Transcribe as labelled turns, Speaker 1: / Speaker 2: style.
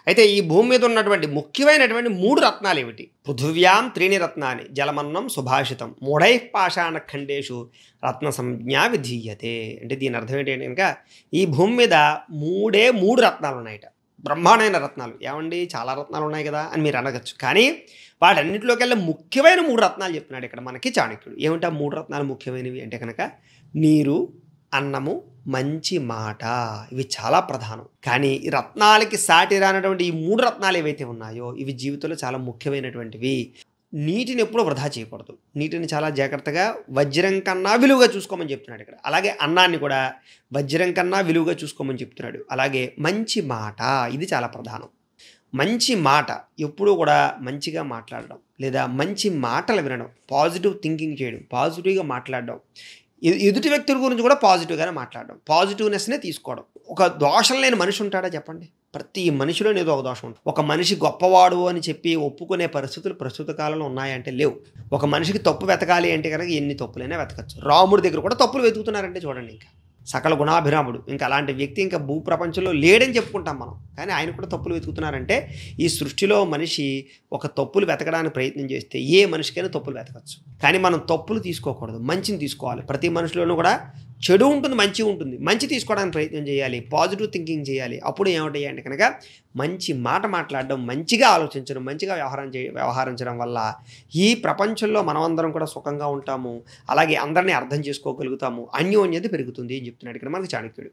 Speaker 1: అయితే ఈ భూమి మీద ఉన్నటువంటి ముఖ్యమైనటువంటి 3 రత్నాలేమిటి? పృథివ్యాం త్రీణి రత్నాని జలమన్నం సుభాషితం మూఢైః పాషాణఖండేషు రత్న సంజ్ఞా విధీయతే. అంటే దీని అర్థం ఏంటంటే గనక ఈ భూమి మీద 3 రత్నాలున్నాయట. బ్రహ్మాండమైన రత్నాలు. ఏవండీ చాలా రత్నాలు ఉన్నాయి కదా! అని మీరు అనగచ్చు. కానీ వాటన్నిటిలోకెల్లా ముఖ్యమైన 3 రత్నాలు చెప్తున్నాడు ఇక్కడ మనకి చాణక్యుడు. ఏమిటి ఆ 3 రత్నాలు ముఖ్యమైనవి అంటే గనక నీరు, అన్నము, మంచి మాట. ఇవి చాలా ప్రధానం. కానీ ఈ రత్నాలకి సాటి రానటువంటి ఈ 3 రత్నాలు ఏవైతే ఉన్నాయో ఇవి జీవితంలో చాలా ముఖ్యమైనటువంటివి. నీటిని ఎప్పుడూ వృధా చేయకూడదు. నీటిని చాలా జాగ్రత్తగా వజ్రం కన్నా విలువగా చూసుకోమని చెప్తున్నాడు ఇక్కడ. అలాగే అన్నాన్ని కూడా వజ్రం కన్నా విలువగా చూసుకోమని చెప్తున్నాడు. అలాగే మంచి మాట ఇది చాలా ప్రధానం. మంచి మాట ఎప్పుడూ కూడా మంచిగా మాట్లాడడం లేదా మంచి మాటలు వినడం, పాజిటివ్ థింకింగ్ చేయడం, పాజిటివ్‌గా మాట్లాడడం. ఎదుటి వ్యక్తుల గురించి కూడా పాజిటివ్‌గానే మాట్లాడడం. పాజిటివ్‌నెస్‌నే తీసుకోవడం. ఒక దోషం లేని మనిషి ఉంటాడా చెప్పండి? ప్రతి మనిషిలోని ఏదో ఒక దోషం ఉంటుంది. ఒక మనిషి గొప్పవాడు అని చెప్పి ఒప్పుకునే పరిస్థితులు ప్రస్తుత కాలంలో ఉన్నాయంటే లేవు. ఒక మనిషికి తప్పు వెతకాలి అంటే గనక ఎన్ని తప్పులైనా వెతకచ్చు. రాముడి దగ్గర కూడా తప్పులు వెతుకుతున్నారంటే చూడండి ఇంకా. సకల గుణాభిరాముడు. ఇంకా అలాంటి వ్యక్తి ఇంకా భూప్రపంచంలో లేడని చెప్పుకుంటాం మనం. కానీ ఆయన కూడా తప్పులు వెతుకుతున్నారంటే ఈ సృష్టిలో మనిషి ఒక తప్పులు వెతకడానికి ప్రయత్నం చేస్తే ఏ మనిషికైనా తప్పులు వెతకచ్చు. కానీ మనం తప్పులు తీసుకోకూడదు. మంచిని తీసుకోవాలి. ప్రతి మనిషిలోనూ కూడా చెడు ఉంటుంది, మంచి ఉంటుంది. మంచి తీసుకోవడానికి ప్రయత్నం చేయాలి. పాజిటివ్ థింకింగ్ చేయాలి. అప్పుడు ఏమిటాయి అంటే కనుక మంచి మాట మాట్లాడడం, మంచిగా ఆలోచించడం, మంచిగా వ్యవహరించడం వల్ల ఈ ప్రపంచంలో మనమందరం కూడా సుఖంగా ఉంటాము. అలాగే అందరిని అర్థం చేసుకోగలుగుతాము. అన్యోన్యత పెరుగుతుంది అని చెప్తున్నాడు ఇక్కడ మనకి చాణక్యుడు.